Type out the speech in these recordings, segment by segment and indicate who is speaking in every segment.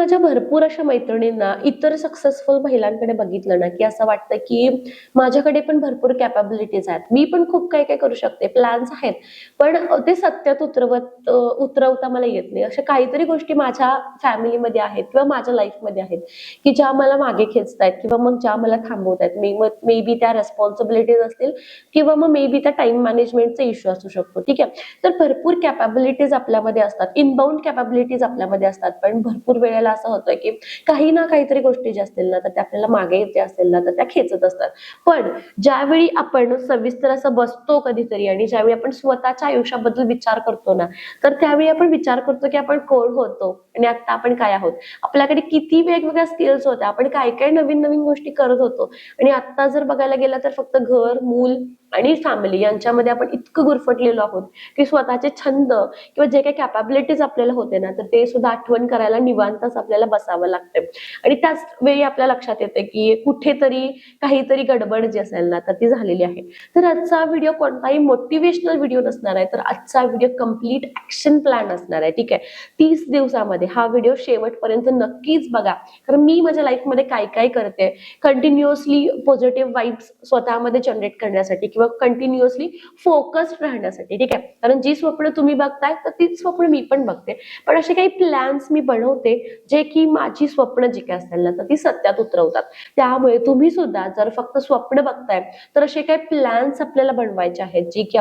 Speaker 1: माझ्या भरपूर अशा मैत्रिणींना इतर सक्सेसफुल महिलांकडे बघितलं ना, की असं वाटतं की माझ्याकडे पण भरपूर कॅपॅबिलिटीज आहेत. मी पण खूप काही काही करू शकते. प्लॅन्स आहेत. पण ते सत्यात उतरवता मला येत नाही. अशा काहीतरी गोष्टी माझ्या फॅमिलीमध्ये आहेत किंवा माझ्या लाईफमध्ये आहेत, की ज्या मला मागे खेचतायत किंवा मग ज्या मला थांबवतायत. मे बी त्या रिस्पॉन्सिबिलिटीज असतील किंवा मग मे बी त्या टाइम मॅनेजमेंटचा इश्यू असू शकतो. ठीक आहे. तर भरपूर कॅपॅबिलिटीज आपल्यामध्ये असतात. इनबाउंड कॅपॅबिलिटीज आपल्यामध्ये असतात. पण भरपूर वेळेला असं होतं की काही ना काहीतरी गोष्टी ज्या असतील ना, तर त्या आपल्याला मागे ज्या असतील ना, तर त्या खेचत असतात. पण ज्यावेळी आपण सविस्तर असं बसतो कधीतरी आणि ज्यावेळी आपण स्वतःच्या आयुष्याबद्दल विचार करतो ना, तर त्यावेळी आपण विचार करतो की आपण कोण होतो आणि आता आपण काय आहोत. आपल्याकडे किती वेगवेगळ्या स्किल्स होत्या. आपण काय काय नवीन नवीन गोष्टी करत होतो आणि आता जर बघायला गेलं तर फक्त घर, मूल आणि फॅमिली यांच्यामध्ये आपण इतकं गुरफटलेलो आहोत की स्वतःचे छंद किंवा जे काही कॅपॅबिलिटीज आपल्याला होते ना, तर ते सुद्धा आठवण करायला निवांतच आपल्याला बसावं लागतं. आणि त्याच वेळी आपल्या लक्षात येते की कुठेतरी काहीतरी गडबड जी असेल ना, तर ती झालेली आहे. तर आजचा व्हिडिओ कोणताही मोटिवेशनल व्हिडिओ नसणार आहे, तर आजचा व्हिडिओ कम्प्लीट ऍक्शन प्लॅन असणार आहे. ठीक आहे. 30 दिवसामध्ये हा व्हिडिओ शेवटपर्यंत नक्कीच बघा. कारण मी माझ्या लाईफमध्ये काय काय करते, कंटिन्युअसली पॉझिटिव्ह वाईब्स स्वतःमध्ये जनरेट करण्यासाठी किंवा कंटिन्युअसली फोकस्ड राहण्यासाठी. ठीक आहे. कारण जी स्वप्न तुम्ही बघताय तर तीच स्वप्न मी पण बघते. पण असे काही प्लॅन्स मी बनवते जे की माझी स्वप्न जी काय असतील ना, तर ती सत्यात उतरवतात. त्यामुळे तुम्ही सुद्धा जर फक्त स्वप्न बघताय तर असे काही प्लॅन्स आपल्याला बनवायचे आहेत जी की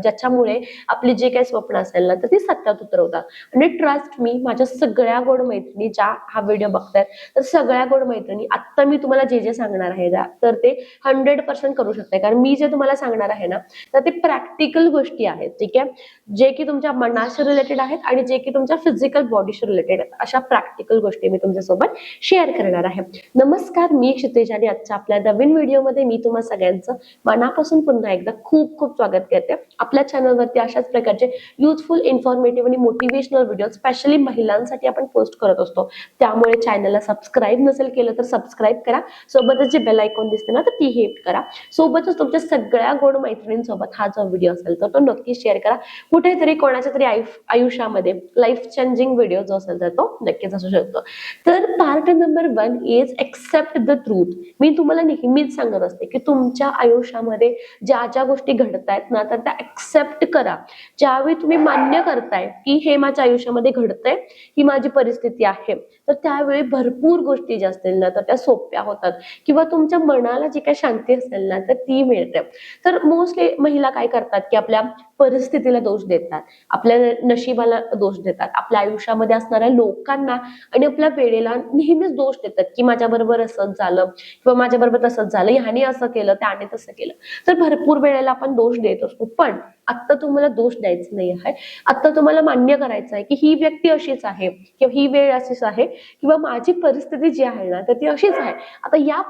Speaker 1: ज्याच्यामुळे आपली जे काही स्वप्न असेल ना, तर ती सत्यात उतरवतात. आणि ट्रस्ट मी, माझ्या सगळ्या गोड मैत्रिणी ज्या हा व्हिडिओ बघतायत, तर सगळ्या गोड मैत्रिणी आत्ता मी तुम्हाला जे जे सांगणार आहे ना, तर ते 100% करू शकते. कारण मी जे तुम्हाला सांगणार आहे ना, तर ते प्रॅक्टिकल गोष्टी आहेत. ठीक आहे. जे की तुमच्या मनाशी रिलेटेड आहेत आणि जे की तुमच्या फिजिकल बॉडीशी रिलेटेड आहेत. अशा प्रॅक्टिकल गोष्टी मी तुमच्यासोबत शेअर करणार आहे. नमस्कार, मी क्षितिज आणि आजच्या आपल्या नवीन व्हिडिओमध्ये मी तुम्हा सगळ्यांचं मनापासून पुन्हा एकदा खूप खूप स्वागत करते. आपल्या चॅनलवरती अशाच प्रकारचे युजफुल, इन्फॉर्मेटिव्ह आणि मोटिवेशनल व्हिडिओ स्पेशली महिलांसाठी आपण पोस्ट करत असतो. त्यामुळे चॅनलला सबस्क्राईब नसेल केलं तर सबस्क्राईब करा. सोबतच जे बेल आयकॉन दिसते ना, तर ती हिट करा. सोबतच तुमच्या सगळ्या गोड मैत्रिणींसोबत हा जो व्हिडिओ असेल तर तो नक्की शेअर करा. कुठेतरी कोणाच्या तरी आयुष्यामध्ये लाईफ चेंजिंग व्हिडिओ जो असेल तर तो नक्कीच असू शकतो. तर part number 1 is accept the truth. मी तुम्हाला नेहमीच सांगत असते की तुमच्या आयुष्यामध्ये ज्या ज्या गोष्टी घडतायत ना, तर त्या एक्सेप्ट करा. ज्यावेळी तुम्ही मान्य करताय की हे माझ्या आयुष्यामध्ये घडतंय, ही माझी परिस्थिती आहे, तर त्यावेळी भरपूर गोष्टी ज्या असतील ना, तर त्या सोप्या होतात किंवा तुमच्या मनाला जी काही शांती असेल ना, तर ती मिळते. तर मोस्टली महिला काय करतात की आपल्या परिस्थितीला दोष देतात, आपल्या नशिबाला दोष देतात, आपल्या आयुष्यामध्ये असणाऱ्या लोकांना आणि आपल्या वेळेला नेहमीच दोष देतात की माझ्या बरोबर असंच झालं किंवा माझ्या बरोबर तसंच झालं, ह्याने असं केलं, त्याने तसं केलं. तर भरपूर वेळेला आपण दोष देत असतो. पण आता तुम्हाला दोष द्यायचा नाही आहे. आता तुम्हाला मान्य करायचं आहे की ही व्यक्ती अशीच आहे किंवा ही वेळ अशीच आहे किंवा माझी परिस्थिती जी आहे ना, तर ती अशीच आहे. आता या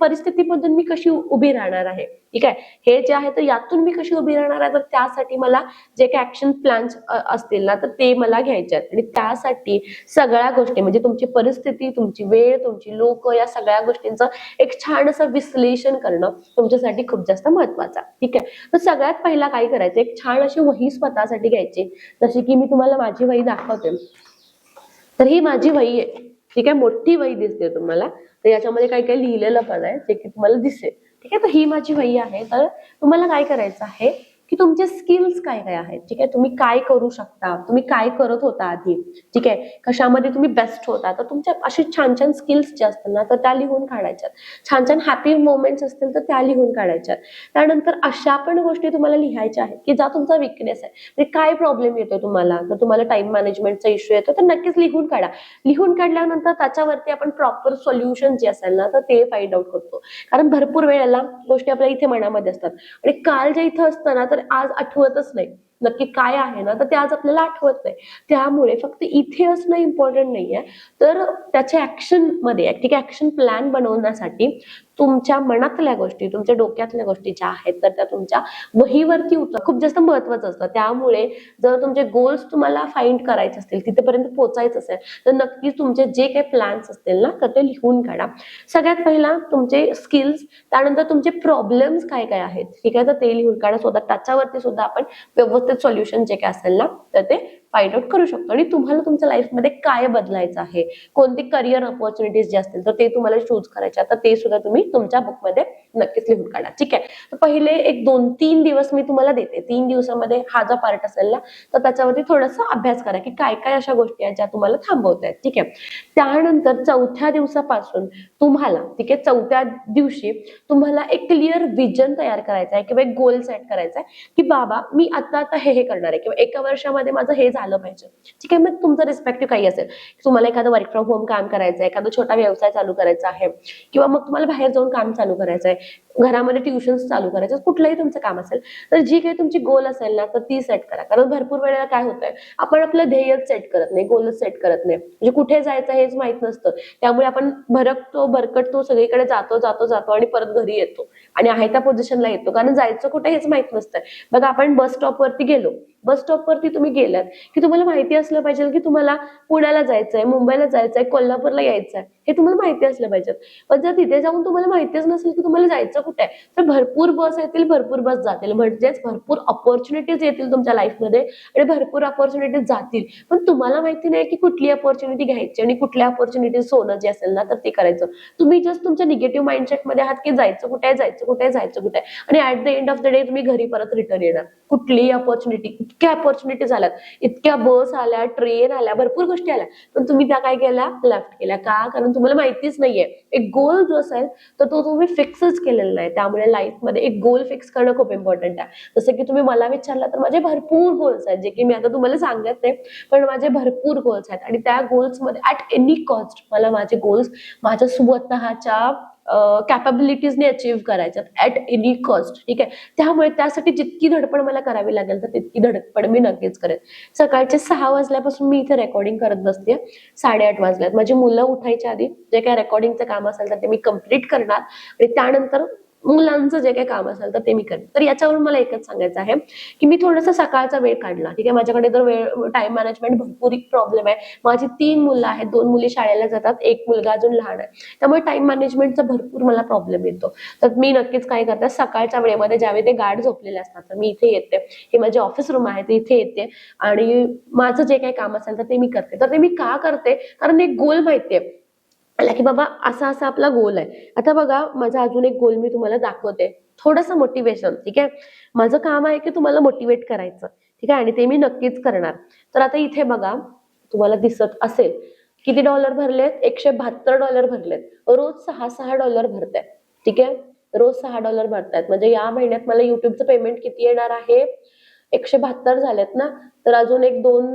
Speaker 1: परिस्थितीमधून मी कशी उभी राहणार आहे. ठीक आहे. हे जे आहे तर यातून मी कशी उभी राहणार आहे, तर त्यासाठी मला जे काही ऍक्शन प्लॅन्स असतील ना, तर ते मला घ्यायचे आहेत. आणि त्यासाठी सगळ्या गोष्टी म्हणजे तुमची परिस्थिती, तुमची वेळ, तुमची लोक, या सगळ्या गोष्टींचं एक छान असं विश्लेषण करणं तुमच्यासाठी खूप जास्त महत्वाचं. ठीक आहे. तर सगळ्यात पहिला काय करायचं, एक छान अशी वही स्वतःसाठी घ्यायची. जशी की मी तुम्हाला माझी वही दाखवते. तर ही माझी वही आहे. ठीक आहे. मोठी वही दिसते तुम्हाला. तर याच्यामध्ये काय काय लिहिलेलं पण आहे जे की तुम्हाला दिसेल. ठीक आहे. तर ही माझी वही आहे. तर तुम्हाला काय करायचं आहे की तुमचे स्किल्स काय काय आहेत. ठीक आहे. तुम्ही काय करू शकता, तुम्ही काय करत होता आधी, ठीक आहे, कशामध्ये तुम्ही बेस्ट होता, तर तुमच्या असे छान छान स्किल्स जे असतात ना, तर त्या लिहून काढायच्यात. छान छान हॅपी मोमेंट्स असतील तर त्या लिहून काढायच्यात. त्यानंतर अशा पण गोष्टी तुम्हाला लिहायच्या आहेत की ज्या तुमचा विकनेस आहे. म्हणजे काय प्रॉब्लेम येतो तुम्हाला, तर तुम्हाला टाइम मॅनेजमेंटचा इश्यू येतो, तर नक्कीच लिहून काढा. लिहून काढल्यानंतर त्याच्यावरती आपण प्रॉपर सोल्युशन जे असेल ना, तर ते फाइंड आउट करतो. कारण भरपूर वेळेला गोष्टी आपल्या इथे मनामध्ये असतात आणि काल जे इथं असतं ना, तर आज आठवतच नाही नक्की काय आहे ना, तर ते आज आपल्याला आठवत नाही. त्यामुळे फक्त इथे असणं इम्पॉर्टंट नाहीये, तर त्याच्या ऍक्शन मध्ये ठीक आहे, ऍक्शन प्लॅन बनवण्यासाठी तुमच्या मनातल्या गोष्टी, तुमच्या डोक्यातल्या गोष्टी ज्या आहेत, तर त्या तुमच्या वहीवरती खूप जास्त महत्वाचं असतं. त्यामुळे जर तुमचे गोल्स तुम्हाला फाइंड करायचे असतील, तिथेपर्यंत पोहोचायचं असेल, तर नक्कीच तुमचे जे काही प्लॅन्स असतील ना, तर ते लिहून काढा. सगळ्यात पहिला तुमचे स्किल्स, त्यानंतर तुमचे प्रॉब्लेम्स काय काय आहेत, ठीक आहे, तर ते लिहून काढा. त्याच्यावरती सुद्धा आपण व्यवस्थित सोल्युशन जे काय असेल ना, तर ते फाइंड आउट करू शकतो. आणि तुम्हाला तुमच्या लाईफमध्ये काय बदलायचं आहे, कोणते करिअर ऑपॉर्च्युनिटीज जे असतील तर ते तुम्हाला चूज करायचे, तर ते सुद्धा तुम्ही तुमच्या बुकमध्ये नक्कीच लिहून काढा. ठीक आहे. तर पहिले एक 2-3 दिवस मी तुम्हाला देते. 3 दिवसामध्ये हा जो पार्ट असेल ना तर त्याच्यावरती थोडासा अभ्यास करा की काय काय अशा गोष्टी आहेत ज्या तुम्हाला थांबवतायत. ठीक आहे. त्यानंतर 4थ्या दिवसापासून तुम्हाला, ठीक आहे, 4थ्या दिवशी तुम्हाला एक क्लिअर विजन तयार करायचा आहे किंवा एक गोल सेट करायचा आहे की बाबा मी आता हे करणार आहे किंवा एका वर्षामध्ये माझं हे झालं पाहिजे. ठीक आहे. मग तुमचं रिस्पेक्टिव्ह काही असेल, तुम्हाला एखादं वर्क फ्रॉम होम काम करायचं आहे, एखादा छोटा व्यवसाय चालू करायचा आहे किंवा मग तुम्हाला बाहेर जाऊन काम चालू करायचं आहे, घरामध्ये ट्युशन्स चालू करायचं, कुठलंही तुमचं काम असेल तर जी काही तुमची गोल असेल ना तर ती सेट करा. कारण भरपूर वेळेला काय होतंय, आपण आपलं ध्येयच सेट करत नाही, गोलच सेट करत नाही, म्हणजे कुठे जायचं हेच माहित नसतं. त्यामुळे आपण भरकटतो, सगळीकडे जातो आणि परत घरी येतो आणि आहे त्या पोझिशनला येतो, कारण जायचं कुठे हेच माहित नसतंय. बघा, आपण बस स्टॉपवरती गेलो, बस स्टॉपवरती तुम्ही गेलात की तुम्हाला माहिती असलं पाहिजे की तुम्हाला पुण्याला जायचंय, मुंबईला जायचंय, कोल्हापूरला यायचंय, हे तुम्हाला माहिती असलं पाहिजे. पण जर तिथे जाऊन तुम्हाला माहितीच नसेल की तुम्हाला जायचं कुठे आहे तर भरपूर बस येतील, भरपूर बस जातील, म्हणजेच भरपूर ऑपॉर्च्युनिटीज येतील तुमच्या लाईफमध्ये आणि भरपूर ऑपॉर्च्युनिटीज जातील. पण तुम्हाला माहिती नाही की कुठली ऑपॉर्च्युनिटी घ्यायची आणि कुठल्या ऑपॉर्च्युनिटी सोनं जे असेल ना तर ते करायचं. तुम्ही जस्ट तुमच्या निगेटिव्ह माइंडसेट मध्ये आहात की जायचं कुठे आहे, जायचं कुठे आहे, जायचं कुठे आहे, आणि at the end of the day तुम्ही घरी परत रिटर्न येणार. कुठलीही ऑपॉर्च्युनिटी, इतक्या ऑपॉर्च्युनिटी झाल्यात, इतक्या बस आल्या, ट्रेन आल्या, भरपूर गोष्टी आल्या, पण तुम्ही त्या काय केल्या, लेफ्ट केल्या. का? कारण तुम्हाला माहितीच नाहीये. एक गोल जो असेल तर तो तुम्ही फिक्सच केलेला नाही. त्यामुळे लाईफमध्ये एक गोल फिक्स करणं खूप इम्पॉर्टंट आहे. जसं की तुम्ही मला विचारलं तर माझे भरपूर गोल्स आहेत जे की मी आता तुम्हाला सांगत नाही, पण माझे भरपूर गोल्स आहेत आणि त्या गोल्स मध्ये ऍट एनी कॉस्ट मला माझे गोल्स माझ्या स्वतःच्या कॅपॅबिलिटीजने अचीव्ह करायच्यात ऍट एनी कॉस्ट. ठीक आहे. त्यामुळे त्यासाठी जितकी धडपड मला करावी लागेल तर तितकी धडपड मी नक्कीच करेन. सकाळचे 6 वाजल्यापासून मी इथे रेकॉर्डिंग करत बसते. 8:30 वाजल्यात. माझी मुलं उठायच्या आधी जे काही रेकॉर्डिंगचं काम असेल तर ते मी कम्प्लीट करणार आणि त्यानंतर मुलांचं जे काही काम असेल तर ते मी करेन. तर याच्यावरून मला एकच सांगायचं आहे की मी थोडासा सकाळचा वेळ काढला. ठीक आहे. माझ्याकडे तर टाइम मॅनेजमेंट भरपूर प्रॉब्लेम आहे. माझी 3 मुलं आहेत, 2 मुली शाळेला जातात, एक मुलगा अजून लहान आहे, त्यामुळे टाइम मॅनेजमेंटचा भरपूर मला प्रॉब्लेम येतो. तर मी नक्कीच काय करते, सकाळच्या वेळेमध्ये ज्यावेळी ते गार्ड झोपलेले असतात तर मी इथे येते, हे माझे ऑफिस रूम आहे ते इथे येते आणि माझं जे काही काम असेल तर ते मी करते. तर ते मी का करते, कारण एक गोल माहितीये की बाबा असा असा आपला गोल आहे. आता बघा, माझा अजून एक गोल मी तुम्हाला दाखवते, थोडंसं मोटिवेशन. ठीक आहे. माझं काम आहे की तुम्हाला मोटिवेट करायचं. ठीक आहे. आणि ते मी नक्कीच करणार. तर आता इथे बघा, तुम्हाला दिसत असेल किती डॉलर भरलेत, $172 भरलेत. रोज $6 भरतायत. ठीक आहे. रोज $6 भरतायत, म्हणजे या महिन्यात मला युट्यूबचं पेमेंट किती येणार आहे, 172 झालेत ना, तर अजून एक 2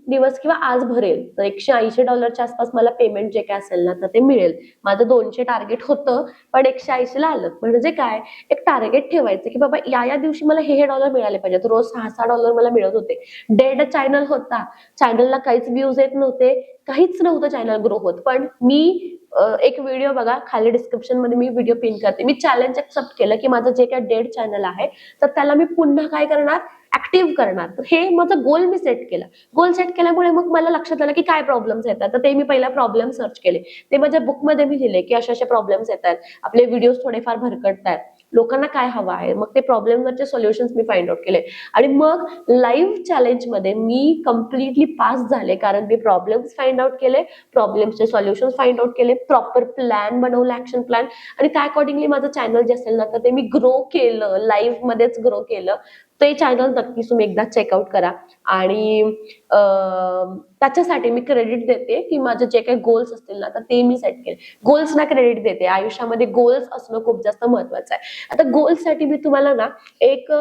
Speaker 1: दिवस किंवा आज भरेल तर $180 आसपास मला पेमेंट जे काय असेल ना तर ते मिळेल. माझं 200 टार्गेट होतं पण 180 ला आलं. म्हणजे काय, एक टार्गेट ठेवायचं की बाबा या डॉलर मला हे डॉलर मिळाले पाहिजेत. रोज $6 मला मिळत होते. डेड चॅनल होता, चॅनलला काहीच व्ह्यूज येत नव्हते, काहीच नव्हतं चॅनल ग्रो होत. पण मी एक व्हिडिओ बघा, खाली डिस्क्रिप्शन मध्ये मी व्हिडिओ पिन करते, मी चॅलेंज एक्सेप्ट केलं की माझं जे काय डेड चॅनल आहे तर त्याला मी पुन्हा काय करणार, ऍक्टिव्ह करणार. तर हे माझा गोल मी सेट केला. गोल सेट केल्यामुळे मग मला लक्षात आलं की काय प्रॉब्लेम्स येतात, तर ते मी पहिला प्रॉब्लेम सर्च केले, ते माझ्या बुकमध्ये मी लिहिले की अशा प्रॉब्लेम्स येतात, आपले व्हिडिओज थोडेफार भरकटतात, लोकांना काय हवं आहे. मग ते प्रॉब्लेमवरचे सोल्युशन्स मी फाइंड आउट केले आणि मग लाईव्ह चॅलेंज मध्ये मी कम्प्लिटली पास झाले, कारण मी प्रॉब्लेम्स फाइंड आउट केले, प्रॉब्लेम्सचे सोल्युशन्स फाइंड आउट केले, प्रॉपर प्लॅन बनवला, ऍक्शन प्लॅन, आणि त्या अकॉर्डिंगली माझं चॅनल जे असेल ना तर ते मी ग्रो केलं, लाईव्ह मध्येच ग्रो केलं. ते चॅनल नक्कीच तुम्ही एकदा चेकआउट करा. आणि त्याच्यासाठी मी क्रेडिट देते की माझे जे काही गोल्स असतील ना तर ते मी सेट केले. गोल्सना क्रेडिट देते. आयुष्यामध्ये गोल्स असणं खूप जास्त महत्वाचं आहे. आता गोल्ससाठी मी तुम्हाला ना एक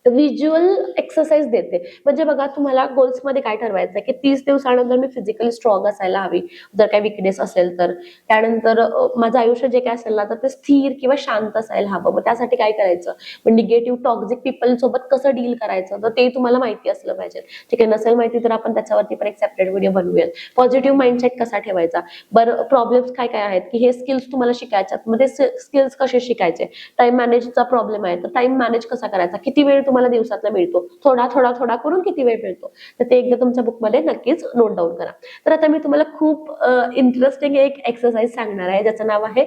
Speaker 1: व्हिज्युअल एक्सरसाइज देते. म्हणजे बघा, तुम्हाला गोल्स मध्ये काय ठरवायचं की 30 दिवसानंतर मी फिजिकली स्ट्रॉंग असायला हवी, जर काही विकनेस असेल तर. त्यानंतर माझं आयुष्य जे काय असेल ना तर ते स्थिर किंवा शांत असायला हवं. मग त्यासाठी काय करायचं, मग निगेटिव्ह टॉक्सिक पीपल सोबत कसं डील करायचं तर ते तुम्हाला माहिती असलं पाहिजे. ठीक आहे. नसेल माहिती तर आपण त्याच्यावरती पण एक सेपरेट व्हिडिओ बनवूयात. पॉझिटिव्ह माइंडसेट कसा ठेवायचा, बरं प्रॉब्लेम्स काय काय आहेत की हे स्किल्स तुम्हाला शिकायच्यात, मग ते स्किल्स कसे शिकायचे. टाइम मॅनेजचा प्रॉब्लेम आहे तर टाइम मॅनेज कसा करायचा, किती वेळ तुम्हाला दिवसातला मिळतो, थोडा थोडा थोडा करून किती वेळ मिळतो, तर ते एकदा तुमच्या बुकमध्ये नक्कीच नोट डाऊन करा. तर आता मी तुम्हाला खूप इंटरेस्टिंग एक एक्सरसाइज सांगणार आहे ज्याचं नाव आहे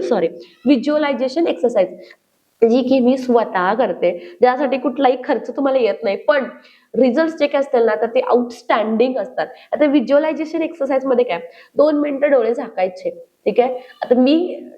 Speaker 1: सॉरी व्हिज्युअलायझेशन एक्सरसाइज. जी की मी स्वतः करते, ज्यासाठी कुठलाही खर्च तुम्हाला येत नाही, पण रिझल्ट जे काय असतील ना तर ते आउटस्टँडिंग असतात. आता व्हिज्युअलायझेशन एक्सरसाइज मध्ये काय, 2 मिनिटं डोळे झाकायचे. ठीक आहे, आता मी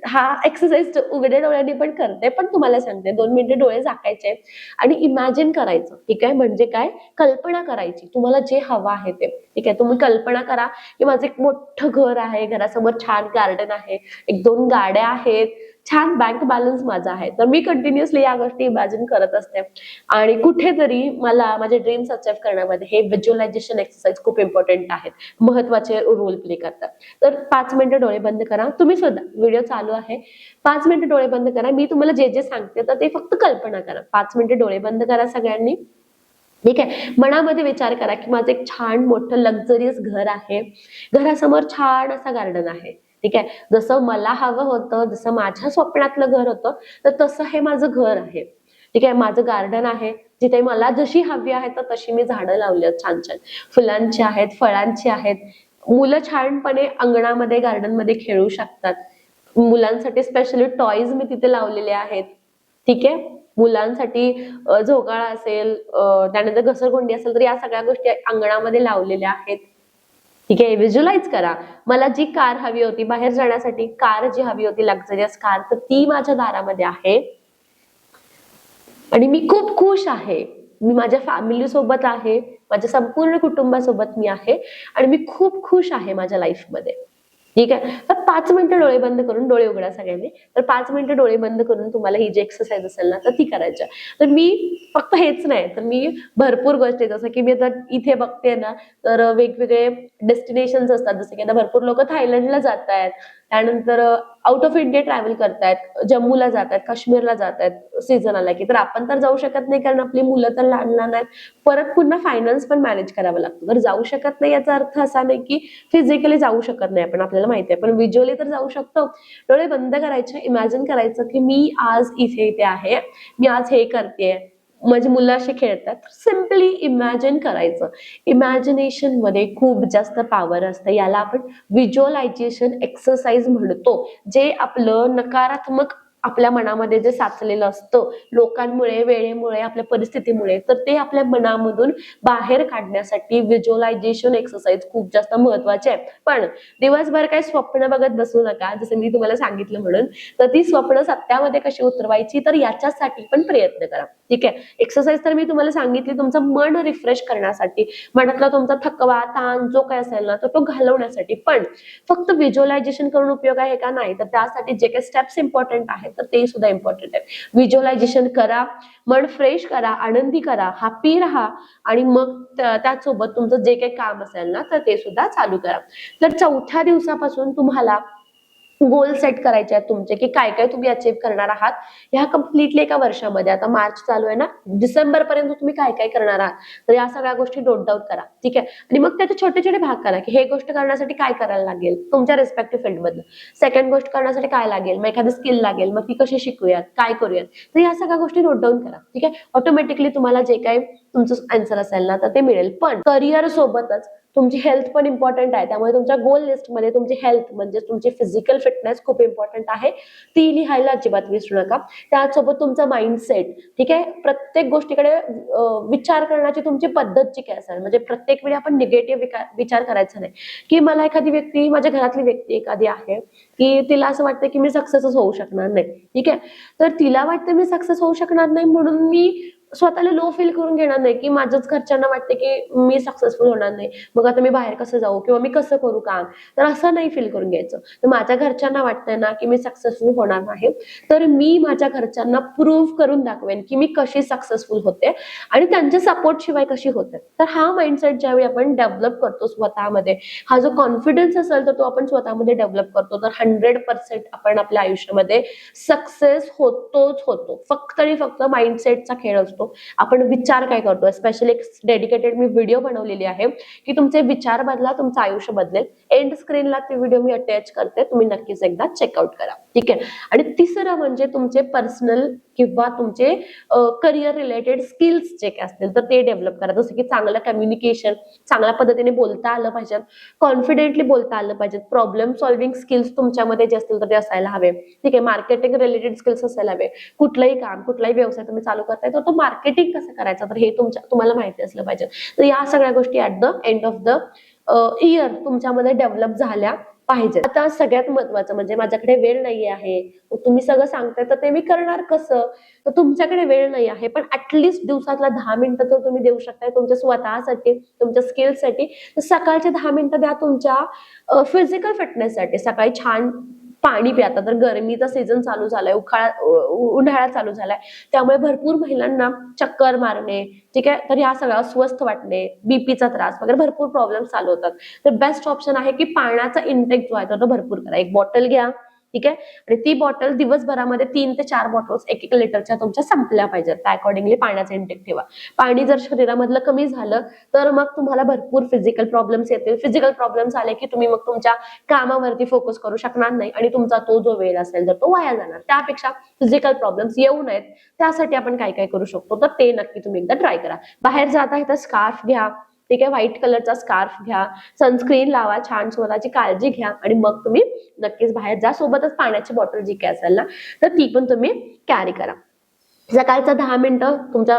Speaker 1: हा एक्सरसाइज उघड्या डोळ्यांनी पण करते, पण तुम्हाला सांगते 2 मिनिटं डोळे झाकायचे आणि इमॅजिन करायचं. ठीक आहे, म्हणजे काय, कल्पना करायची तुम्हाला जे हवं आहे ते. ठीक आहे, तुम्ही कल्पना करा की माझं एक मोठं घर आहे, घरासमोर छान गार्डन आहे, 1-2 गाड्या आहेत, छान बँक बॅलन्स माझा आहे. तर मी कंटिन्युअसली या गोष्टी इमॅजिन करत असते आणि कुठेतरी मला माझे ड्रीम्स अचीव्ह करण्यामध्ये हे व्हिज्युअलायझेशन एक्सरसाइज खूप इम्पॉर्टंट आहेत, महत्वाचे रोल प्ले करतात. तर 5 मिनिटं डोळे बंद करा, तुम्ही सुद्धा व्हिडिओ चालू आहे, 5 मिनिटं डोळे बंद करा. मी तुम्हाला जे जे सांगते तर ते फक्त कल्पना करा. 5 मिनिटं डोळे बंद करा सगळ्यांनी. ठीक आहे, मनामध्ये विचार करा की माझं एक छान मोठं लक्झरियस घर आहे, घरासमोर छान असा गार्डन आहे. ठीक आहे, जसं मला हवं होतं, जसं माझ्या स्वप्नातलं घर होतं, तर तसं हे माझं घर आहे. ठीक आहे, माझं गार्डन आहे, जिथे मला जशी हवी आहे तर तशी मी झाडं लावली आहेत, छान छान फुलांची आहेत, फळांची आहेत. मुलं छानपणे अंगणामध्ये गार्डन मध्ये खेळू शकतात. मुलांसाठी स्पेशली टॉयज मी तिथे लावलेले आहेत. ठीक आहे, मुलांसाठी झोकाळा असेल, त्यानंतर घसरगुंडी असेल, तर या सगळ्या गोष्टी अंगणामध्ये लावलेल्या आहेत. ठीक आहे, व्हिज्युअलाइज करा. मला जी कार हवी होती बाहेर जाण्यासाठी, कार जी हवी होती लक्झरियस कार, तर ती माझ्या दारामध्ये आहे आणि मी खूप खुश आहे. मी माझ्या फॅमिली सोबत आहे, माझ्या संपूर्ण कुटुंबासोबत मी आहे आणि मी खूप खुश आहे माझ्या लाईफमध्ये. ठीक आहे, तर 5 मिनिटं डोळे बंद करून, डोळे उघडा सगळ्यांनी, तर 5 मिनिटं डोळे बंद करून तुम्हाला ही जी एक्सरसाइज असेल ना तर ती करायची. तर मी फक्त हेच नाही, तर मी भरपूर गोष्टी, जसं की मी आता इथे बघते ना, तर वेगवेगळे डेस्टिनेशन्स असतात, जसं की आता भरपूर लोक थायलंडला जात आहेत, त्यानंतर आउट ऑफ इंडिया ट्रॅव्हल करतायत, जम्मूला जात आहेत, काश्मीरला जात आहेत सीझन आला की. तर आपण तर जाऊ शकत नाही कारण आपली मुलं तर लहान लहान आहेत, परत पुन्हा फायनान्स पण मॅनेज करावं लागतं. तर जाऊ शकत नाही याचा अर्थ असा नाही की फिजिकली जाऊ शकत नाही आपण, आपल्याला माहिती आहे, पण व्हिज्युअली तर जाऊ शकतो. डोळे बंद करायचे, इमॅजिन करायचं की मी आज इथे आहे, मी आज हे करतेय, माझी मुलं अशी खेळतात. सिम्पली इमॅजिन करायचं. इमॅजिनेशन मध्ये खूप जास्त पॉवर असतं, याला आपण व्हिज्युअलायझेशन एक्सरसाइज म्हणतो. जे आपलं नकारात्मक आपल्या मनामध्ये जे साचलेलं असतं लोकांमुळे, वेळेमुळे, आपल्या परिस्थितीमुळे, तर ते आपल्या मनामधून बाहेर काढण्यासाठी व्हिज्युअलायझेशन एक्सरसाइज खूप जास्त महत्वाचे आहे. पण दिवसभर काही स्वप्न बघत बसू नका, जसं मी तुम्हाला सांगितलं म्हणून. तर ती स्वप्न सत्यामध्ये कशी उतरवायची, तर याच्यासाठी पण प्रयत्न करा. ठीक आहे, एक्सरसाइज तर मी तुम्हाला सांगितली तुमचं मन रिफ्रेश करण्यासाठी, मनातला तुमचा थकवा, ताण जो काय असेल ना तर तो घालवण्यासाठी. पण फक्त व्हिज्युअलायझेशन करून उपयोग आहे का, नाही. तर त्यासाठी जे काही स्टेप्स इम्पॉर्टंट आहेत तर ते सुद्धा इम्पॉर्टंट आहे. व्हिज्युअलायझेशन करा, मन फ्रेश करा, आनंदी करा, हॅपी राहा आणि मग त्याचसोबत तुमचं जे काही काम असेल ना तर ते सुद्धा चालू करा. तर 4थ्या दिवसापासून तुम्हाला गोल सेट करायचे आहेत तुमचे, की काय काय तुम्ही अचीव्ह करणार आहात ह्या कम्प्लिटली एका वर्षामध्ये. आता मार्च चालू आहे ना, डिसेंबर पर्यंत तुम्ही काय काय करणार आहात, तर या सगळ्या गोष्टी नोट डाऊन करा. ठीक आहे, आणि मग त्याचे छोटे छोटे भाग करा की हे गोष्ट करण्यासाठी काय करायला लागेल तुमच्या रिस्पेक्टिव्ह फील्डमधलं, सेकंड गोष्ट करण्यासाठी काय लागेल, मग एखादी स्किल लागेल, मग ती कशी शिकूयात, काय करूयात. तर या सगळ्या गोष्टी नोट डाऊन करा. ठीक आहे, ऑटोमॅटिकली तुम्हाला जे काही तुमचं आन्सर असेल ना तर ते मिळेल. पण करिअर सोबतच तुमची हेल्थ पण इम्पॉर्टंट आहे, त्यामुळे तुमच्या गोल लिस्टमध्ये तुमची हेल्थ म्हणजे तुमची फिजिकल फिटनेस खूप इम्पॉर्टंट आहे, ती लिहायला अजिबात विसरू नका. त्याचसोबत तुमचा माइंडसेट. ठीक आहे, प्रत्येक गोष्टीकडे विचार करण्याची तुमची पद्धत जी काय असेल, म्हणजे प्रत्येक वेळी आपण निगेटिव्ह विचार करायचा नाही. की मला एखादी व्यक्ती, माझ्या घरातली व्यक्ती एखादी आहे की तिला असं वाटतं की मी सक्सेसच होऊ शकणार नाही. ठीक आहे, तर तिला वाटतं मी सक्सेस होऊ शकणार नाही म्हणून मी स्वतःला लो फील करून घेणार नाही की माझ्याच घरच्यांना वाटते की मी सक्सेसफुल होणार नाही, मग आता मी बाहेर कसं जाऊ किंवा मी कसं करू काम. तर असं नाही फील करून घ्यायचं. तर माझ्या घरच्यांना वाटतंय ना की मी सक्सेसफुल होणार नाही, तर मी माझ्या घरच्यांना प्रूव्ह करून दाखवेन की मी कशी सक्सेसफुल होते आणि त्यांच्या सपोर्ट शिवाय कशी होते. तर हा माइंडसेट ज्यावेळी आपण डेव्हलप करतो स्वतःमध्ये, हा जो कॉन्फिडन्स असेल तर तो आपण स्वतःमध्ये डेव्हलप करतो, तर 100% आपण आपल्या आयुष्यामध्ये सक्सेस होतोच होतो. फक्त आणि फक्त माइंडसेटचा खेळ असतो. करतो, आपण विचार काय करतो. स्पेशली एक डेडिकेटेड मी व्हिडिओ बनवलेली आहे की तुमचे विचार बदला, तुमचं आयुष्य बदलेल. एंड स्क्रीनला ती व्हिडिओ मी अटॅच करते, तुम्ही नक्कीच एकदा चेकआउट करा. ठीक आहे. आणि तिसरं म्हणजे तुमचे पर्सनल किंवा तुमचे करिअर रिलेटेड स्किल्स जे काय असतील तर ते डेव्हलप करा. जसं की चांगलं कम्युनिकेशन, चांगल्या पद्धतीने बोलता आलं पाहिजे, कॉन्फिडेंटली बोलता आलं पाहिजे, प्रॉब्लेम सॉल्व्हिंग स्किल्स तुमच्यामध्ये जे असतील तर ते असायला हवे. ठीक आहे. मार्केटिंग रिलेटेड स्किल्स असायला हवे. कुठलंही काम, कुठलाही व्यवसाय तुम्ही चालू करताय तर तो मार्केटिंग कसं करायचं तर हे तुम्हाला माहिती असलं पाहिजे. तर या सगळ्या गोष्टी at the end of the year तुमच्यामध्ये डेव्हलप झाल्या पाहिजे. आता सगळ्यात महत्वाचं म्हणजे माझ्याकडे वेळ नाही आहे, तुम्ही सगळं सांगताय तर ते मी करणार कसं. तर तुमच्याकडे वेळ नाही आहे पण ऍटलिस्ट दिवसातला 10 मिनिटं तर तुम्ही देऊ शकताय तुमच्या स्वतःसाठी, तुमच्या स्किल्ससाठी. तर सकाळचे 10 मिनिटं द्या तुमच्या फिजिकल फिटनेससाठी. सकाळी छान पाणी प्या. आता तर गरमीचा सीझन चालू झालाय, उन्हाळा चालू झालाय, त्यामुळे भरपूर महिलांना चक्कर मारणे, ठीक आहे, तर ह्या सगळ्या अस्वस्थ वाटणे, बीपीचा त्रास वगैरे भरपूर प्रॉब्लेम चालू होतात. तर बेस्ट ऑप्शन आहे की पाण्याचा इंटेक जो आहे तो भरपूर करा. एक बॉटल घ्या, ठीक आहे, आणि ती बॉटल दिवसभरामध्ये 3 ते 4 बॉटल्स 1-1 लिटरच्या तुमच्या संपल्या पाहिजेत. त्या अकॉर्डिंगली पाण्याचा इंटेक ठेवा. पाणी जर शरीरामधलं कमी झालं तर मग तुम्हाला भरपूर फिजिकल प्रॉब्लेम्स येतील. फिजिकल प्रॉब्लेम्स आले की तुम्ही मग तुमच्या कामावरती फोकस करू शकणार नाही आणि तुमचा तो जो वेळ असेल तर तो वाया जाणार. त्यापेक्षा फिजिकल प्रॉब्लेम्स येऊ नयेत त्यासाठी आपण काय काय करू शकतो तर ते नक्की तुम्ही एकदा ट्राय करा. बाहेर जात आहे तर स्कार्फ घ्या, ठीक आहे, व्हाईट कलरचा स्कार्फ घ्या, सनस्क्रीन लावा, छान स्वतःची काळजी घ्या आणि मग तुम्ही नक्कीच बाहेर जा. सोबतच पाण्याची बॉटल जी काय असेल ना तर ती पण तुम्ही कॅरी करा. सकाळचा 10 मिनिटं तुमच्या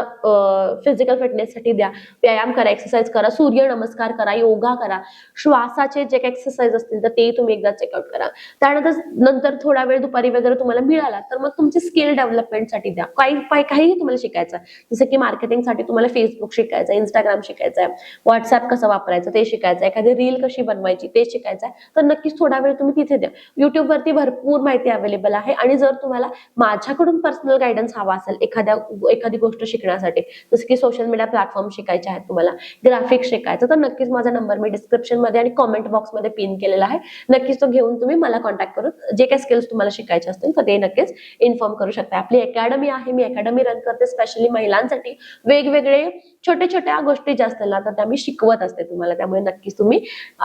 Speaker 1: फिजिकल फिटनेससाठी द्या. व्यायाम करा, एक्सरसाइज करा, सूर्य नमस्कार करा, योगा करा, श्वासाचे जे काही एक्सरसाइज असतील तर ते तुम्ही एकदा चेकआउट करा. त्यानंतर थोडा वेळ दुपारी वगैरे तुम्हाला मिळाला तर मग तुमची स्किल डेव्हलपमेंटसाठी द्या. काहीही तुम्हाला शिकायचं, जसं की मार्केटिंगसाठी तुम्हाला फेसबुक शिकायचं, इंस्टाग्राम शिकायचंय, व्हॉट्सअप कसं वापरायचं ते शिकायचं, एखादी रील कशी बनवायची ते शिकायचंय, तर नक्कीच थोडा वेळ तुम्ही तिथे द्या. युट्यूब वरती भरपूर माहिती अवेलेबल आहे आणि जर तुम्हाला माझ्याकडून पर्सनल गायडन्स हवा असेल एखादी गोष्ट शिकण्यासाठी, जसं की सोशल मीडिया प्लॅटफॉर्म शिकायचे आहेत, तुम्हाला ग्राफिक्स शिकायचं, तर नक्कीच माझा नंबर मी डिस्क्रिप्शन मध्ये आणि कॉमेंट बॉक्स मध्ये पिन केलेला आहे. नक्कीच तो घेऊन तुम्ही मला कॉन्टॅक्ट करून जे काही स्किल्स तुम्हाला शिकायचे असतील तर ते नक्कीच इन्फॉर्म करू शकता. आपली अकॅडमी आहे, मी अकॅडमी रन करते स्पेशली महिलांसाठी. वेगवेगळे छोट्या गोष्टी ज्या असतील ना तर त्या मी शिकवत असते तुम्हाला. त्यामुळे नक्कीच तुम्ही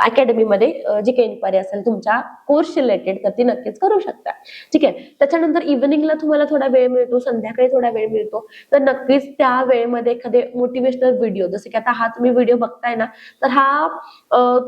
Speaker 1: अकॅडमीमध्ये जी काही इन्क्वायरी असेल तुमच्या कोर्स रिलेटेड तर ती नक्कीच करू शकता. ठीक आहे. त्याच्यानंतर इव्हिनिंगला तुम्हाला थोडा वेळ मिळतो, संध्याकाळी थोडा वेळ मिळतो, तर नक्कीच त्या वेळेमध्ये एखादे मोटिवेशनल व्हिडिओ, जसं की आता हा तुम्ही व्हिडिओ बघताय ना तर हा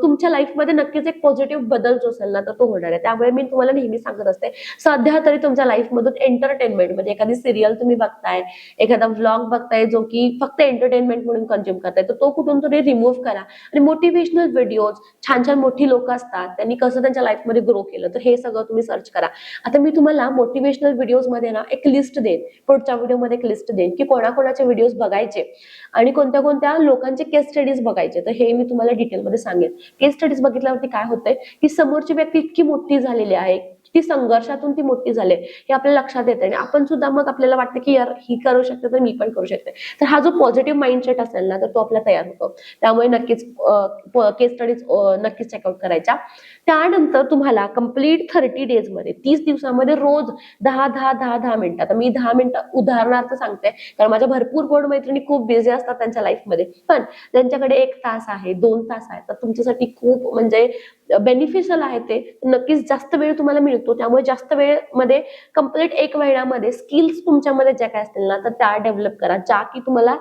Speaker 1: तुमच्या लाईफमध्ये नक्कीच एक पॉझिटिव्ह बदल जो असेल ना तर तो होणार आहे. त्यामुळे मी तुम्हाला नेहमी सांगत असते, सध्या तरी तुमच्या लाईफमधून एंटरटेनमेंट म्हणजे एखादी सिरियल तुम्ही बघताय, एखादा व्लॉग बघताय जो की फक्त एंटरटेनमेंट म्हणून कंझ्युम करताय, तर तो कुठून तरी रिमूव्ह करा आणि मोटिवेशनल व्हिडिओज, छान छान मोठी लोक असतात त्यांनी कसं त्यांच्या लाईफमध्ये ग्रो केलं तर हे सगळं तुम्ही सर्च करा. आता मी तुम्हाला मोटिवेशनल व्हिडिओज मध्ये ना एक लिस्ट देईन, पुढच्या व्हिडिओमध्ये एक लिस्ट देईन की कोणाकोणाचे व्हिडिओज बघायचे आणि कोणत्या कोणत्या लोकांचे केस स्टडीज बघायचे, तर हे मी तुम्हाला डिटेलमध्ये सांगेन. केस स्टडीज बघितल्यावरती काय होतंय की समोरची व्यक्ती इतकी मोठी झालेली आहे, ती संघर्षातून ती मोठी झाली हे आपल्या लक्षात येते आणि आपण सुद्धा मग आपल्याला वाटतं की यार ही करू शकते तर मी पण करू शकते. तर हा जो पॉझिटिव्ह माइंडसेट असेल ना तर तो आपला तयार होतो. त्यामुळे नक्कीच केस स्टडीज नक्कीच चेकआउट करायच्या. त्यानंतर तुम्हाला कंप्लीट 30 डेज मध्ये 30 दिवसामध्ये रोज 10 मिनिटं, आता मी 10 मिनिटं उदाहरणार्थ सांगते कारण माझ्या भरपूर गोड मैत्रिणी खूप बिझी असतात त्यांच्या लाईफमध्ये, पण त्यांच्याकडे 1 तास आहे, 2 तास आहे, तर तुमच्यासाठी खूप म्हणजे बेनिफिशियल आहे ते. नक्कीच जास्त वेळ तुम्हाला मिळतो, त्यामुळे जास्त वेळ मध्ये कंप्लीट 1 महिन्यामध्ये स्किल्स तुमच्यामध्ये ज्या काय असतील ना तर त्या डेव्हलप करा, ज्या की तुम्हाला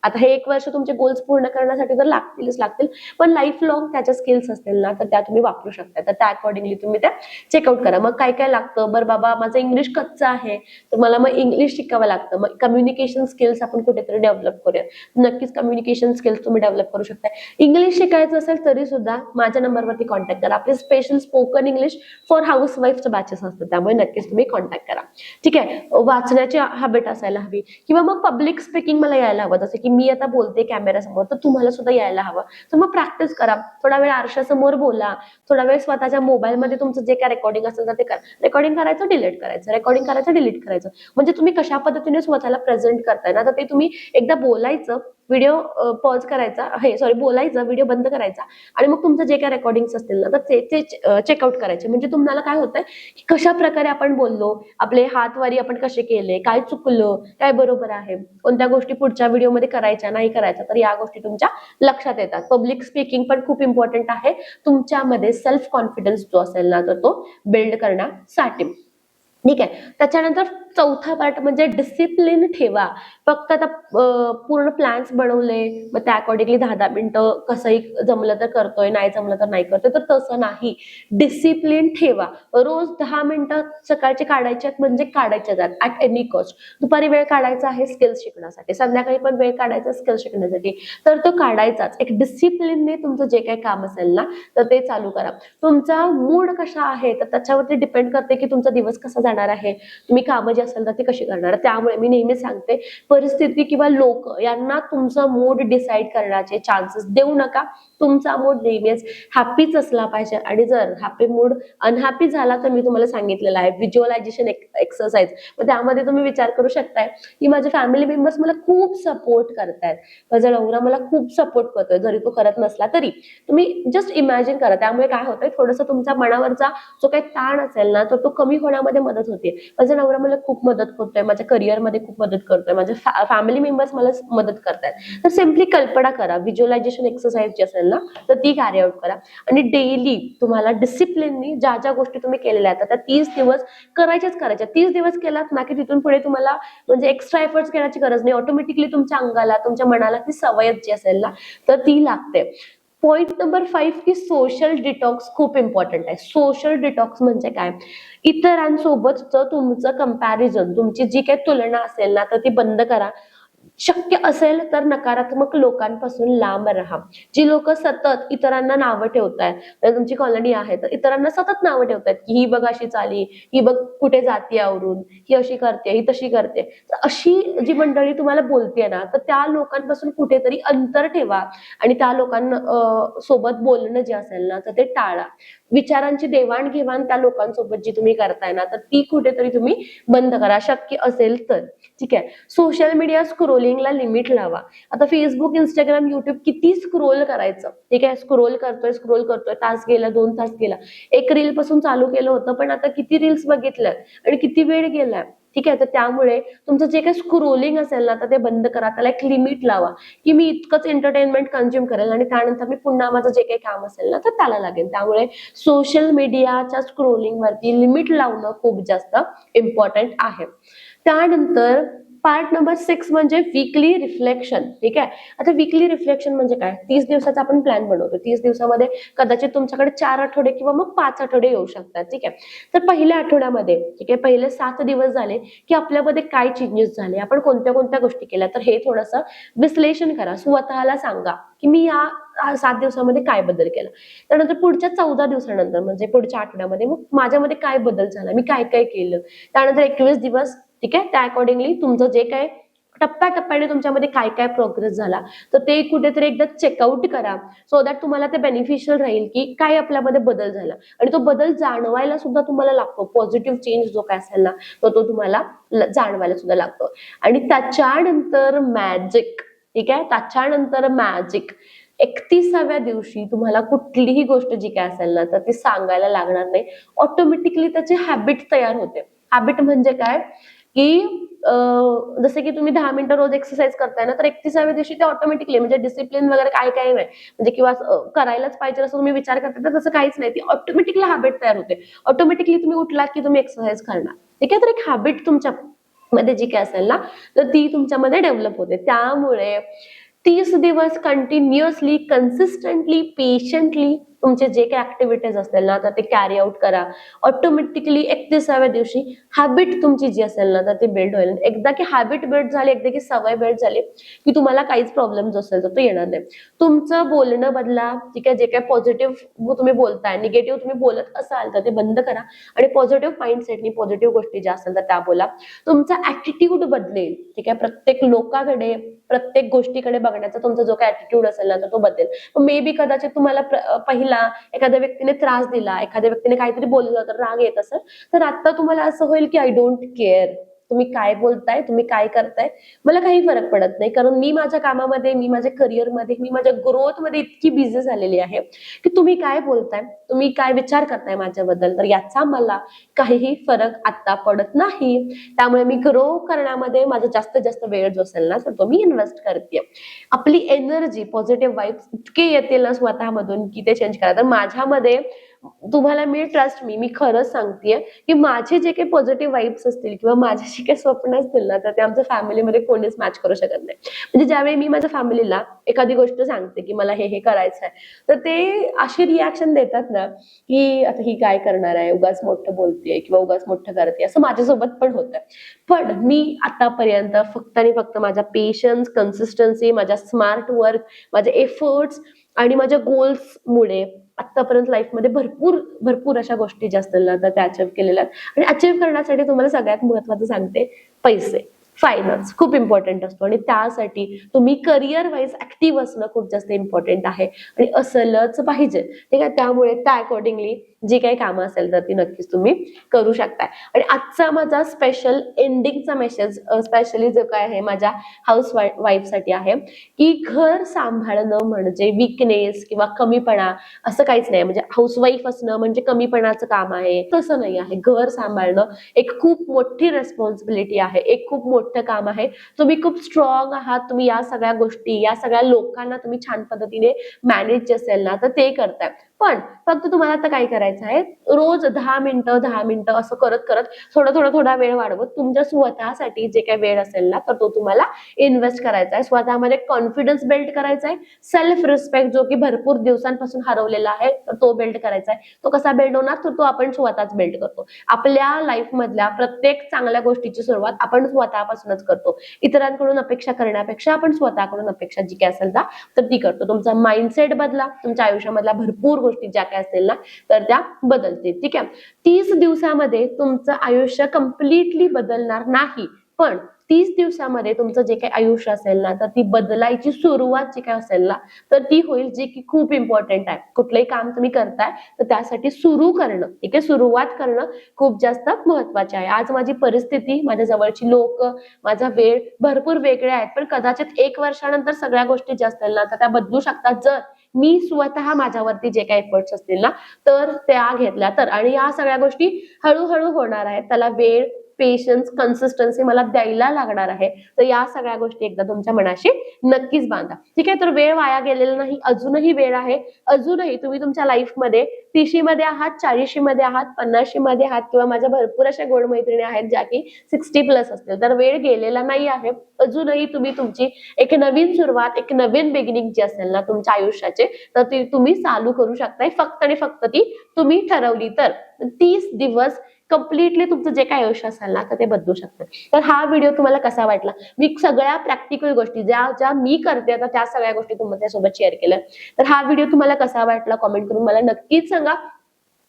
Speaker 1: आता हे 1 वर्ष तुमचे गोल्स पूर्ण करण्यासाठी तर लागतील, पण लाईफ लॉंग त्याच्या स्किल्स असतील ना तर त्या तुम्ही वापरू शकता. तर त्या अकॉर्डिंगली तुम्ही त्या चेकआउट करा. मग काय काय लागतं, बरं बाबा माझं इंग्लिश कच्चं आहे तर मला मग इंग्लिश शिकावं लागतं, मग कम्युनिकेशन स्किल्स आपण कुठेतरी डेव्हलप करूया. नक्कीच कम्युनिकेशन स्किल्स तुम्ही डेव्हलप करू शकता. इंग्लिश शिकायचं असेल तरी सुद्धा माझ्या नंबरवरती कॉन्टॅक्ट करा. आपले special spoken English for house वाईफचे बॅचेस असतात, त्यामुळे नक्कीच तुम्ही कॉन्टॅक्ट करा. ठीक आहे. वाचण्याची हॅबिट असायला हवी किंवा मग पब्लिक स्पीकिंग मला यायला हवं, जसं की मी आता बोलते कॅमेऱ्यासमोर तर तुम्हाला सुद्धा यायला हवं, तर मग प्रॅक्टिस करा. थोडा वेळ आरशासमोर बोला, थोडा वेळ स्वतःच्या मोबाईलमध्ये तुमचं जे काय रेकॉर्डिंग असेल तर ते करा. रेकॉर्डिंग करायचं, डिलीट करायचं, रेकॉर्डिंग करायचं, डिलीट करायचं. म्हणजे तुम्ही कशा पद्धतीने स्वतःला प्रेझेंट करताय ना तर ते तुम्ही एकदा बोलायचं, व्हिडिओ पॉज करायचा, बोलायचं, व्हिडिओ बंद करायचा आणि मग तुमचं जे काय रेकॉर्डिंग्स असतील ना तर ते चेकआउट करायचे. म्हणजे तुम्हाला काय होतंय की कशा प्रकारे आपण बोललो, आपले हातवारी आपण कसे केले, काय चुकलं, काय बरोबर आहे, कोणत्या गोष्टी पुढच्या व्हिडिओमध्ये करायच्या नाही करायच्या, तर या गोष्टी तुमच्या लक्षात येतात. पब्लिक स्पीकिंग पण खूप इम्पॉर्टंट आहे तुमच्यामध्ये सेल्फ कॉन्फिडन्स जो असेल ना तर तो बिल्ड करण्यासाठी. ठीक आहे. त्याच्यानंतर चौथा पार्ट म्हणजे डिसिप्लिन ठेवा. फक्त आता पूर्ण प्लॅन्स बनवले, मग त्या अकॉर्डिंगली 10-10 मिनिटं कसंही जमलं तर करतोय, नाही जमलं तर नाही करतोय, तर तसं नाही. डिसिप्लिन ठेवा. रोज 10 मिनिटं सकाळचे काढायचे म्हणजे काढायचे आहेत ऍट एनी कॉस्ट. दुपारी वेळ काढायचा आहे स्किल्स शिकण्यासाठी, संध्याकाळी पण वेळ काढायचा स्किल्स शिकण्यासाठी, तर तो काढायचाच. एक डिसिप्लिनने तुमचं जे काही काम असेल ना तर ते चालू करा. तुमचा मूड कसा आहे तर त्याच्यावरती डिपेंड करते की तुमचा दिवस कसा जाणार आहे, तुम्ही कामं जी असेल तर ती कशी करणार. त्यामुळे मी नेहमी सांगते, परिस्थिती किंवा लोक यांना तुमचा मूड डिसाईड करण्याचे चान्सेस देऊ नका. तुमचा मूड नेहमीच हॅपीच असला पाहिजे. आणि जर हॅपी मूड अनहॅपी झाला तर मी तुम्हाला सांगितलेलं आहे व्हिज्युअलायझेशन एक्सरसाइज, मग त्यामध्ये तुम्ही विचार करू शकताय की माझे फॅमिली मेंबर्स मला खूप सपोर्ट करतायत, माझा नवरा मला खूप सपोर्ट करतोय, जरी तो करत नसला तरी तुम्ही जस्ट इमॅजिन करा. त्यामुळे काय होतंय, थोडंसं तुमच्या मनावरचा जो काही ताण असेल ना तर तो कमी होण्यामध्ये मदत होते. माझा नवरा मला खूप मदत करतोय, माझ्या करिअरमध्ये खूप मदत करतोय, माझ्या फॅमिली मेंबर्स मला मदत करतायत. तर सिम्पली कल्पना करा, व्हिज्युअलायझेशन एक्सरसाइज जी असेल ना तर ती कॅरी आउट करा. आणि डेली तुम्हाला डिसिप्लिननी ज्या ज्या गोष्टी तुम्ही केलेल्या आहेत त्या 30 दिवस करायच्या. 30 दिवस केलात ना की तिथून पुढे तुम्हाला म्हणजे एक्स्ट्रा एफर्ट्स घेण्याची गरज नाही. ऑटोमॅटिकली तुमच्या अंगाला, तुमच्या मनाला ती सवय जी असेल ना तर ती लागते. पॉइंट नंबर 5 की सोशल डिटॉक्स खूप इम्पॉर्टंट आहे. सोशल डिटॉक्स म्हणजे काय, इतरांसोबतचं तुमचं कंपॅरिझन, तुमची जी काही तुलना असेल ना तर ती बंद करा. शक्य असेल तर नकारात्मक लोकांपासून लांब राहा. जी लोक सतत इतरांना नावं ठेवतायत, तुमची कॉलनी आहे तर इतरांना सतत नावं ठेवतायत की ही बघ अशी चाली, ही बघ कुठे जाते आवरून, ही अशी करते, ही तशी करते, तर अशी जी मंडळी तुम्हाला बोलते ना तर त्या लोकांपासून कुठेतरी अंतर ठेवा आणि त्या लोकांना सोबत बोलणं जे असेल ना तर ते टाळा. विचारांची देवाणघेवाण त्या लोकांसोबत जी तुम्ही करताय ना तर ती कुठेतरी तुम्ही बंद करा शक्य असेल तर. ठीक आहे. सोशल मीडिया स्क्रोलिंगला लिमिट लावा. आता फेसबुक, इंस्टाग्राम, युट्यूब किती स्क्रोल करायचं. ठीक आहे, स्क्रोल करतोय, तास गेला, 2 तास गेला. एक रील पासून चालू केलं होतं पण आता किती रील्स बघितल्या आणि किती वेळ गेलाय. ठीक आहे, तर त्यामुळे तुमचं जे काही स्क्रोलिंग असेल ना तर ते बंद करा. त्याला एक लिमिट लावा की मी इतकंच एंटरटेनमेंट कंझ्युम करेल आणि त्यानंतर मी पुन्हा माझं जे काही काम असेल ना तर त्याला लागेल. त्यामुळे सोशल मीडियाच्या स्क्रोलिंग वरती लिमिट लावणं खूप जास्त इम्पॉर्टंट आहे. त्यानंतर पार्ट नंबर 6 म्हणजे वीकली रिफ्लेक्शन. ठीक आहे. आता वीकली रिफ्लेक्शन म्हणजे काय, 30 दिवसाचा आपण प्लॅन बनवतो. 30 दिवसामध्ये कदाचित तुमच्याकडे 4 आठवडे किंवा मग 5 आठवडे येऊ शकतात. ठीक आहे. तर पहिल्या आठवड्यामध्ये, ठीक आहे, पहिले 7 दिवस झाले की आपल्यामध्ये काय चेंजेस झाले, आपण कोणत्या कोणत्या गोष्टी केल्या, तर हे थोडंसं विश्लेषण करा. स्वतःला सांगा की मी या 7 दिवसामध्ये काय बदल केला. त्यानंतर पुढच्या 14 दिवसानंतर म्हणजे पुढच्या आठवड्यामध्ये मग माझ्यामध्ये काय बदल झाला, मी काय काय केलं. त्यानंतर 21 दिवस, ठीक आहे, त्या अकॉर्डिंगली तुमचं जे काय टप्प्याटप्प्याने तुमच्यामध्ये काय काय प्रोग्रेस झाला तर ते कुठेतरी एकदा चेकआउट करा. सो दॅट तुम्हाला ते बेनिफिशियल राहील की काय आपल्यामध्ये बदल झाला आणि तो बदल जाणवायला सुद्धा तुम्हाला लागतो. पॉझिटिव्ह चेंज जो काय असेल ना तो तुम्हाला जाणवायला सुद्धा लागतो. आणि त्याच्यानंतर मॅजिक, ठीक आहे, त्याच्यानंतर मॅजिक 31व्या दिवशी तुम्हाला कुठलीही गोष्ट जी काय असेल ना तर ती सांगायला लागणार नाही. ऑटोमॅटिकली त्याची हॅबिट तयार होते. हॅबिट म्हणजे काय की जसे की तुम्ही 10 मिनिटं रोज एक्सरसाइज करताय ना तर 31व्या दिवशी ते ऑटोमॅटिकली म्हणजे डिसिप्लिन वगैरे काय काय नाही म्हणजे किंवा करायलाच पाहिजे असं तुम्ही विचार करता तर तसं काहीच नाही. ती ऑटोमॅटिकली हॅबिट तयार होते. ऑटोमॅटिकली तुम्ही उठलात की तुम्ही एक्सरसाइज करणार. ठीक आहे. तर एक हॅबिट तुमच्या मध्ये जी काय असेल ना तर ती तुमच्यामध्ये डेव्हलप होते. त्यामुळे 30 दिवस कंटिन्युअसली, कन्सिस्टंटली, पेशंटली तुमचे जे काही ऍक्टिव्हिटीज असतील ना तर ते कॅरी आउट करा. ऑटोमॅटिकली 31व्या दिवशी हॅबिट तुमची जी असेल ना तर ती बिल्ड होईल. एकदा की हॅबिट बिल्ड झाली, एकदा की सवय बिल्ड झाली की तुम्हाला काहीच प्रॉब्लेम असेल तर तो येणार नाही. तुमचं बोलणं बदला. ठीक आहे. जे काही पॉझिटिव्ह तुम्ही बोलताय, निगेटिव्ह तुम्ही बोलत असाल तर ते बंद करा आणि पॉझिटिव्ह माइंडसेटनी पॉझिटिव्ह गोष्टी ज्या असतील तर त्या बोला. तुमचा ऍटिट्यूड बदलेल. ठीक आहे. प्रत्येक लोकांकडे, प्रत्येक गोष्टीकडे बघण्याचा तुमचा जो काही ऍटिट्यूड असेल ना तर तो बदलेल. मे बी कदाचित तुम्हाला पहिला एखाद्या व्यक्तीने त्रास दिला, एखाद्या व्यक्तीने काहीतरी बोललं तर राग येत असेल तर आता तुम्हाला असं होईल की आय डोंट केअर. तुम्ही काय बोलताय, तुम्ही काय करताय, मला काही फरक पडत नाही. कारण मी माझ्या कामामध्ये, मी माझ्या करिअरमध्ये, मी माझ्या ग्रोथमध्ये इतकी बिझी झालेली आहे की तुम्ही काय बोलताय, तुम्ही काय विचार करताय माझ्याबद्दल, तर याचा मला काहीही फरक आता पडत नाही. त्यामुळे मी ग्रो करण्यामध्ये माझा जास्तीत जास्त वेळ जो असेल ना, तर तो मी इन्व्हेस्ट करते. आपली एनर्जी, पॉझिटिव्ह वाईब्स इतके येतील ना स्वतःमधून की ते चेंज करा. तर माझ्यामध्ये तुम्हाला मी ट्रस्ट मी खरंच सांगतेय की माझे जे काही पॉझिटिव्ह वाईब्स असतील किंवा माझे जे काही स्वप्न असतील ना, तर ते आमच्या फॅमिलीमध्ये कोणीच मॅच करू शकत नाही. म्हणजे ज्यावेळी मी माझ्या फॅमिलीला एखादी गोष्ट सांगते की मला हे करायचं आहे, तर ते अशी रिॲक्शन देतात ना की आता ही काय करणार आहे, उगाच मोठं बोलतेय किंवा उगाच मोठं करते, असं माझ्यासोबत पण होतं. पण मी आतापर्यंत फक्त आणि फक्त माझा पेशन्स, कन्सिस्टन्सी, माझ्या स्मार्ट वर्क, माझे एफर्ट्स आणि माझ्या गोल्स मुळे आतापर्यंत लाईफमध्ये भरपूर भरपूर अशा गोष्टी ज्या असतील ना, तर त्या अचीव्ह केलेल्या आहेत. आणि अचीव्ह करण्यासाठी तुम्हाला सगळ्यात महत्वाचं सांगते, पैसे, फायनान्स खूप इम्पॉर्टंट असतो. आणि त्यासाठी तुम्ही करिअर वाईज ऍक्टिव्ह असणं खूप जास्त इम्पॉर्टंट आहे आणि असलच पाहिजे, ठीक आहे. त्यामुळे त्या अकॉर्डिंगली जी काही कामं असेल तर ती नक्कीच तुम्ही करू शकताय. आणि आजचा माझा स्पेशल एंडिंगचा मेसेज स्पेशली जो काय आहे माझ्या हाऊस वाईफ साठी आहे की घर सांभाळणं म्हणजे विकनेस किंवा कमीपणा असं काहीच नाही. म्हणजे हाऊसवाईफ असणं म्हणजे कमीपणाचं काम आहे, तसं नाही आहे. घर सांभाळणं एक खूप मोठी रेस्पॉन्सिबिलिटी आहे, एक खूप मोठं काम आहे. तुम्ही खूप स्ट्रॉंग आहात, तुम्ही या सगळ्या गोष्टी, या सगळ्या लोकांना तुम्ही छान पद्धतीने मॅनेज असेल ना, तर ते करताय. पण फक्त तुम्हाला आता काय करायचं आहे, रोज 10 मिनिटं असं करत करत थोडा वेळ वाढवत तुमच्या स्वतःसाठी जे काही वेळ असेल ना, तर तो तुम्हाला इन्व्हेस्ट करायचा आहे. स्वतःमध्ये कॉन्फिडन्स बिल्ड करायचा आहे, सेल्फ रिस्पेक्ट जो की भरपूर दिवसांपासून हरवलेला आहे, तर तो बिल्ड करायचा आहे. तो कसा बिल्ड होणार, तर तो आपण स्वतःच बिल्ड करतो. आपल्या लाईफ मधल्या प्रत्येक चांगल्या गोष्टीची सुरुवात आपण स्वतःपासूनच करतो. इतरांकडून अपेक्षा करण्यापेक्षा आपण स्वतःकडून अपेक्षा जी काय असेल ना, तर ती करतो. तुमचा माइंडसेट बदला, तुमच्या आयुष्यामधल्या भरपूर गोष्टी ज्या काय असतील ना, तर त्या बदलतील, ठीक आहे. 30 दिवसामध्ये तुमचं आयुष्य कम्प्लिटली बदलणार नाही, पण 30 दिवसामध्ये तुमचं जे काही आयुष्य असेल ना, तर ती बदलायची सुरुवात जी काय असेल ना, तर ती होईल, जी की खूप इम्पॉर्टंट आहे. कुठलंही काम तुम्ही करताय तर त्यासाठी सुरू करणं, ठीक आहे, सुरुवात करणं खूप जास्त महत्वाचे आहे. आज माझी परिस्थिती, माझ्या जवळची लोक, माझा वेळ भरपूर वेगळे आहेत, पण कदाचित 1 वर्षानंतर सगळ्या गोष्टी ज्या असतील ना, तर त्या बदलू शकतात जर मी स्वतः माझ्यावरती जे काही एफर्ट्स असतील ना, तर त्या घेतल्या तर. आणि या सगळ्या गोष्टी हळूहळू होणार आहेत, त्याला वेळ, पेशन्स, कन्सिस्टन्सी मला द्यायला लागणार आहे. तर या सगळ्या गोष्टी एकदा तुमच्या मनाशी नक्कीच बांधा, ठीक आहे. तर वेळ वाया गेलेला नाही, अजूनही वेळ आहे. अजूनही तुम्ही तुमच्या लाईफमध्ये 30शी मध्ये आहात, 40शी मध्ये आहात, 50शी मध्ये आहात, किंवा माझ्या भरपूर अशा गोड मैत्रिणी आहेत ज्या की 60+ असतील, तर वेळ गेलेला नाही आहे. अजूनही तुम्ही तुमची एक नवीन सुरुवात, एक नवीन बिगिनिंग जी असेल ना तुमच्या आयुष्याचे, तर ती तुम्ही चालू करू शकताय, फक्त आणि फक्त ती तुम्ही ठरवली तर. 30 दिवस कम्प्लिटली तुमचं जे काही आयुष्य असेल ना, तर ते बदलू शकतं. तर हा व्हिडिओ तुम्हाला कसा वाटला, मी सगळ्या प्रॅक्टिकल गोष्टी ज्या मी करते आता त्या सगळ्या गोष्टी तुमच्यासोबत शेअर केल्या. तर हा व्हिडिओ तुम्हाला कसा वाटला कमेंट करून मला नक्कीच सांगा.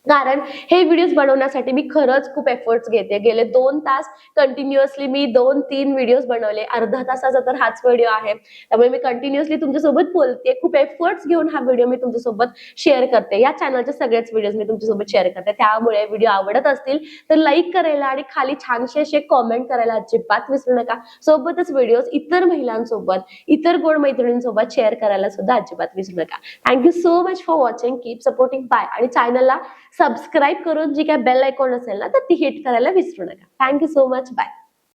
Speaker 1: कारण हे व्हिडिओज बनवण्यासाठी मी खरंच खूप एफर्ट्स घेते. गेले 2 तास कंटिन्युअसली मी 2-3 व्हिडिओज बनवले. अर्धा तासाचा तर हाच व्हिडिओ आहे. त्यामुळे मी कंटिन्युअसली तुमच्यासोबत बोलते. खूप एफर्ट्स घेऊन हा व्हिडिओ मी तुमच्यासोबत शेअर करते. या चॅनलचे सगळेच व्हिडिओज मी तुमच्यासोबत शेअर करते. त्यामुळे व्हिडिओ आवडत असतील तर लाईक करायला आणि खाली छानसे असे कॉमेंट करायला अजिबात विसरू नका. सोबतच व्हिडिओज इतर महिलांसोबत, इतर गोड मैत्रिणींसोबत शेअर करायला सुद्धा अजिबात विसरू नका. Thank you so much for watching. Keep supporting. Bye. आणि चॅनलला सबस्क्राईब करून जी काय बेल आयकॉन असेल ना, तर ती हिट करायला विसरू नका. Thank you so much. बाय.